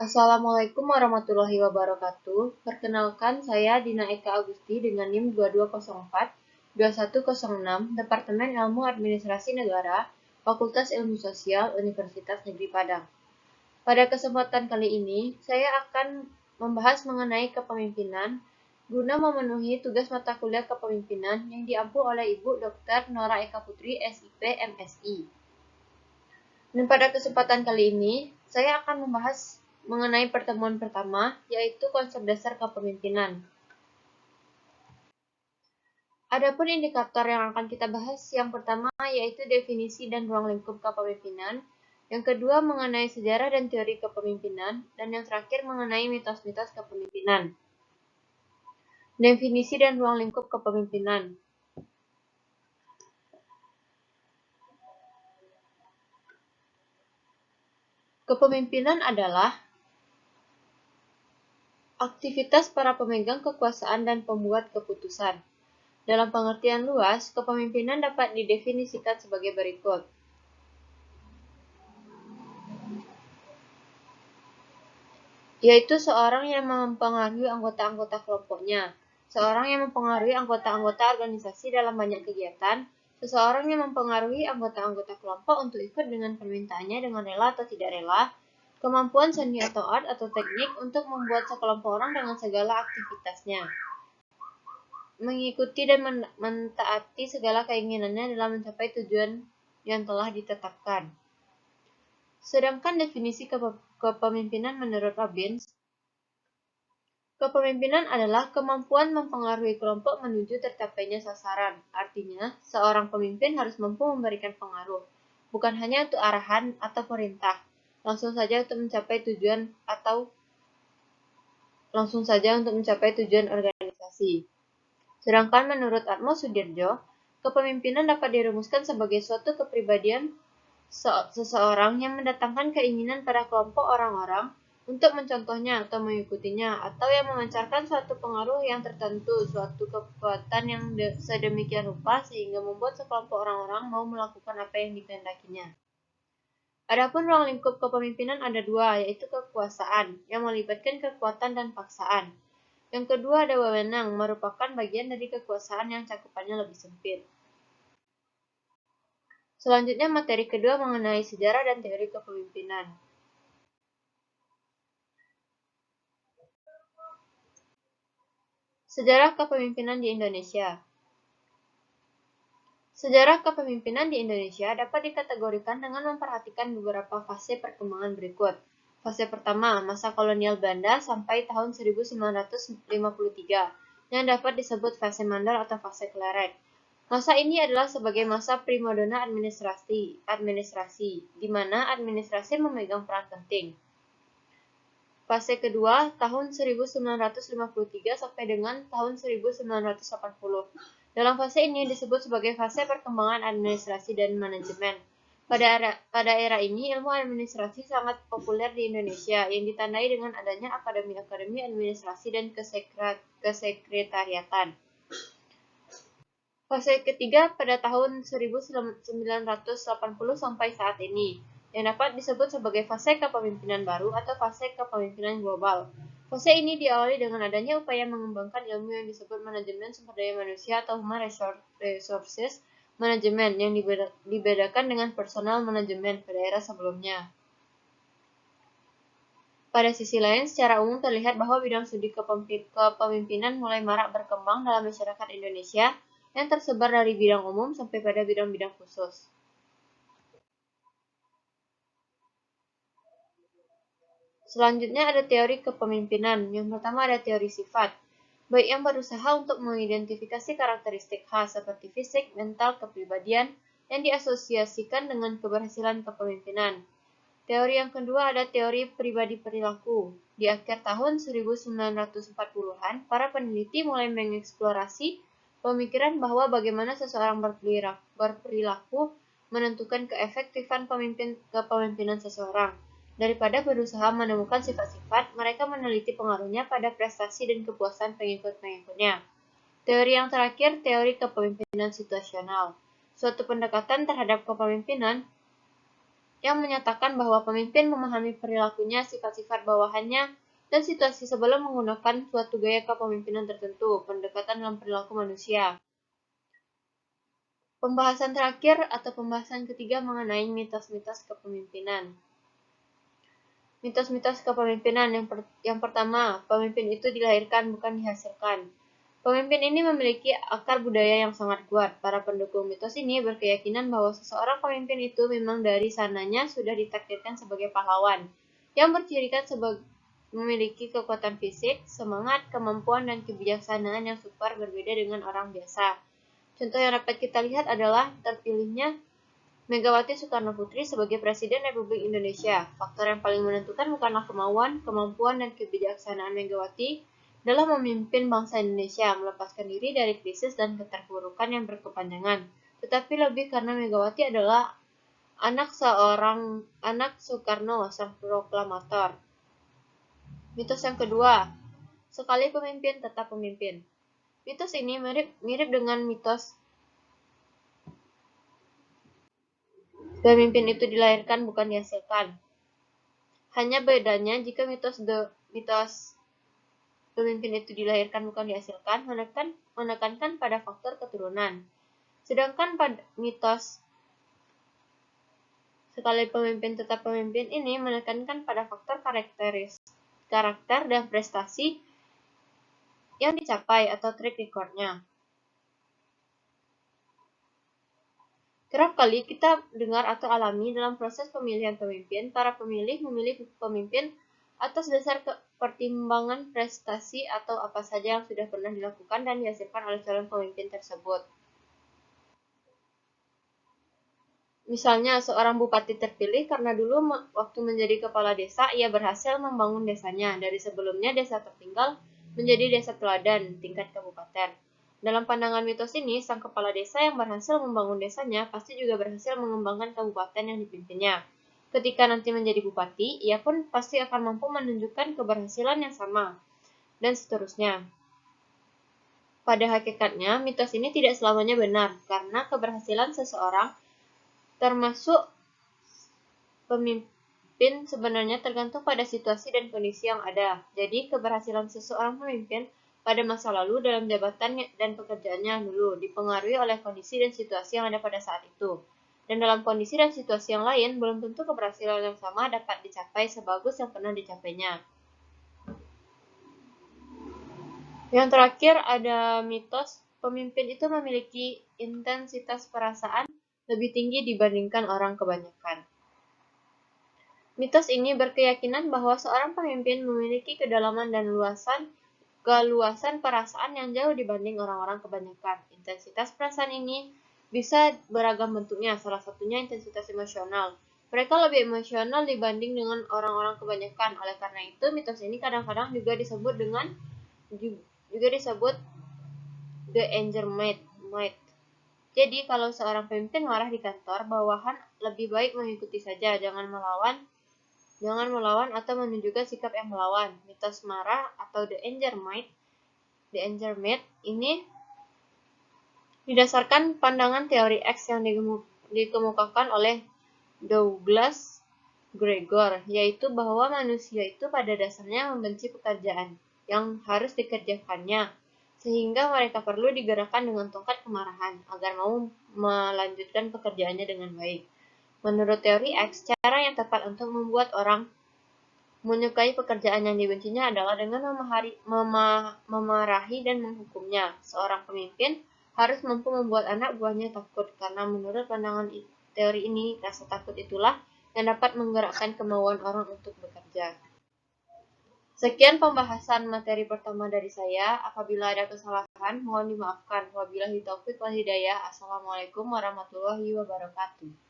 Assalamualaikum warahmatullahi wabarakatuh. Perkenalkan, saya Dina Eka Agusti dengan NIM 2204 2106, Departemen Ilmu Administrasi Negara, Fakultas Ilmu Sosial, Universitas Negeri Padang. Pada kesempatan kali ini, saya akan membahas mengenai kepemimpinan guna memenuhi tugas mata kuliah kepemimpinan yang diampu oleh Ibu Dr. Nora Eka Putri, SIP, MSI. Dan pada kesempatan kali ini, saya akan membahas mengenai pertemuan pertama, yaitu konsep dasar kepemimpinan. Adapun indikator yang akan kita bahas, yang pertama yaitu definisi dan ruang lingkup kepemimpinan, yang kedua mengenai sejarah dan teori kepemimpinan, dan yang terakhir mengenai mitos-mitos kepemimpinan. Definisi dan ruang lingkup kepemimpinan. Kepemimpinan adalah aktivitas para pemegang kekuasaan dan pembuat keputusan. Dalam pengertian luas, kepemimpinan dapat didefinisikan sebagai berikut. Yaitu seorang yang mempengaruhi anggota-anggota kelompoknya, seorang yang mempengaruhi anggota-anggota organisasi dalam banyak kegiatan, seseorang yang mempengaruhi anggota-anggota kelompok untuk ikut dengan permintaannya dengan rela atau tidak rela, kemampuan seni atau art atau teknik untuk membuat sekelompok orang dengan segala aktivitasnya, mengikuti dan mentaati segala keinginannya dalam mencapai tujuan yang telah ditetapkan. Sedangkan definisi kepemimpinan menurut Robbins, kepemimpinan adalah kemampuan mempengaruhi kelompok menuju tercapainya sasaran. Artinya, seorang pemimpin harus mampu memberikan pengaruh, bukan hanya untuk arahan atau perintah, langsung saja untuk mencapai tujuan organisasi. Sedangkan menurut Atmo Sudirjo, kepemimpinan dapat dirumuskan sebagai suatu kepribadian seseorang yang mendatangkan keinginan pada kelompok orang-orang untuk mencontohnya atau mengikutinya, atau yang memancarkan suatu pengaruh yang tertentu, suatu kekuatan yang sedemikian rupa sehingga membuat sekelompok orang-orang mau melakukan apa yang dikehendakinya. Adapun ruang lingkup kepemimpinan ada dua, yaitu kekuasaan, yang melibatkan kekuatan dan paksaan. Yang kedua ada wewenang, merupakan bagian dari kekuasaan yang cakupannya lebih sempit. Selanjutnya materi kedua mengenai sejarah dan teori kepemimpinan. Sejarah kepemimpinan di Indonesia. Sejarah kepemimpinan di Indonesia dapat dikategorikan dengan memperhatikan beberapa fase perkembangan berikut. Fase pertama, masa kolonial Belanda sampai tahun 1953, yang dapat disebut fase Mandor atau fase Klerek. Masa ini adalah sebagai masa primadona administrasi, di mana administrasi memegang peran penting. Fase kedua, tahun 1953 sampai dengan tahun 1980. Dalam fase ini disebut sebagai fase perkembangan administrasi dan manajemen. Pada era ini, ilmu administrasi sangat populer di Indonesia, yang ditandai dengan adanya akademi-akademi administrasi dan kesekretariatan. Fase ketiga pada tahun 1980 sampai saat ini, yang dapat disebut sebagai fase kepemimpinan baru atau fase kepemimpinan global. Fase ini diawali dengan adanya upaya mengembangkan ilmu yang disebut manajemen sumber daya manusia atau human resources management, yang dibedakan dengan personal management pada era sebelumnya. Pada sisi lain, secara umum terlihat bahwa bidang studi kepemimpinan mulai marak berkembang dalam masyarakat Indonesia, yang tersebar dari bidang umum sampai pada bidang-bidang khusus. Selanjutnya ada teori kepemimpinan. Yang pertama ada teori sifat, baik yang berusaha untuk mengidentifikasi karakteristik khas seperti fisik, mental, kepribadian yang diasosiasikan dengan keberhasilan kepemimpinan. Teori yang kedua ada teori pribadi perilaku. Di akhir tahun 1940-an, para peneliti mulai mengeksplorasi pemikiran bahwa bagaimana seseorang berperilaku menentukan keefektifan kepemimpinan seseorang. Daripada berusaha menemukan sifat-sifat, mereka meneliti pengaruhnya pada prestasi dan kepuasan pengikut-pengikutnya. Teori yang terakhir, teori kepemimpinan situasional. Suatu pendekatan terhadap kepemimpinan yang menyatakan bahwa pemimpin memahami perilakunya, sifat-sifat bawahannya, dan situasi sebelum menggunakan suatu gaya kepemimpinan tertentu, pendekatan dalam perilaku manusia. Pembahasan terakhir atau pembahasan ketiga mengenai mitos-mitos kepemimpinan. Mitos-mitos kepemimpinan yang pertama, pemimpin itu dilahirkan bukan dihasilkan. Pemimpin ini memiliki akar budaya yang sangat kuat. Para pendukung mitos ini berkeyakinan bahwa seseorang pemimpin itu memang dari sananya sudah ditakdirkan sebagai pahlawan, yang bercirikan memiliki kekuatan fisik, semangat, kemampuan, dan kebijaksanaan yang super berbeda dengan orang biasa. Contoh yang dapat kita lihat adalah terpilihnya Megawati Soekarno Putri sebagai Presiden Republik Indonesia. Faktor yang paling menentukan bukanlah kemauan, kemampuan, dan kebijaksanaan Megawati dalam memimpin bangsa Indonesia melepaskan diri dari krisis dan keterpurukan yang berkepanjangan, tetapi lebih karena Megawati adalah anak Soekarno, sang proklamator. Mitos yang kedua, sekali pemimpin tetap pemimpin. Mitos ini mirip dengan mitos pemimpin itu dilahirkan bukan dihasilkan. Hanya bedanya jika mitos pemimpin itu dilahirkan bukan dihasilkan menekankan pada faktor keturunan. Sedangkan pada mitos sekali pemimpin tetap pemimpin ini menekankan pada faktor karakter dan prestasi yang dicapai atau track record-nya. Kerap kali kita dengar atau alami dalam proses pemilihan pemimpin, para pemilih memilih pemimpin atas dasar pertimbangan prestasi atau apa saja yang sudah pernah dilakukan dan dihasilkan oleh calon pemimpin tersebut. Misalnya, seorang bupati terpilih karena dulu waktu menjadi kepala desa, ia berhasil membangun desanya. Dari sebelumnya desa tertinggal menjadi desa teladan tingkat kabupaten. Dalam pandangan mitos ini, sang kepala desa yang berhasil membangun desanya pasti juga berhasil mengembangkan kabupaten yang dipimpinnya. Ketika nanti menjadi bupati, ia pun pasti akan mampu menunjukkan keberhasilan yang sama, dan seterusnya. Pada hakikatnya, mitos ini tidak selamanya benar, karena keberhasilan seseorang termasuk pemimpin sebenarnya tergantung pada situasi dan kondisi yang ada. Jadi, keberhasilan seseorang pemimpin pada masa lalu dalam jabatan dan pekerjaannya dulu dipengaruhi oleh kondisi dan situasi yang ada pada saat itu. Dan dalam kondisi dan situasi yang lain, belum tentu keberhasilan yang sama dapat dicapai sebagus yang pernah dicapainya. Yang terakhir ada mitos pemimpin itu memiliki intensitas perasaan lebih tinggi dibandingkan orang kebanyakan. Mitos ini berkeyakinan bahwa seorang pemimpin memiliki kedalaman dan keluasan perasaan yang jauh dibanding orang-orang kebanyakan. Intensitas perasaan ini bisa beragam bentuknya, salah satunya intensitas emosional. Mereka lebih emosional dibanding dengan orang-orang kebanyakan. Oleh karena itu, mitos ini kadang-kadang juga disebut the anger myth. Jadi, kalau seorang pemimpin marah di kantor, bawahan lebih baik mengikuti saja, jangan melawan atau menunjukkan sikap yang melawan. Mitos marah atau the anger myth ini didasarkan pandangan teori X yang dikemukakan oleh Douglas Gregor, yaitu bahwa manusia itu pada dasarnya membenci pekerjaan yang harus dikerjakannya, sehingga mereka perlu digerakkan dengan tongkat kemarahan agar mau melanjutkan pekerjaannya dengan baik. Menurut teori X, cara yang tepat untuk membuat orang menyukai pekerjaan yang dibencinya adalah dengan memarahi dan menghukumnya. Seorang pemimpin harus mampu membuat anak buahnya takut, karena menurut pandangan teori ini, rasa takut itulah yang dapat menggerakkan kemauan orang untuk bekerja. Sekian pembahasan materi pertama dari saya. Apabila ada kesalahan, mohon dimaafkan. Wabillahi taufiq wal hidayah. Assalamualaikum warahmatullahi wabarakatuh.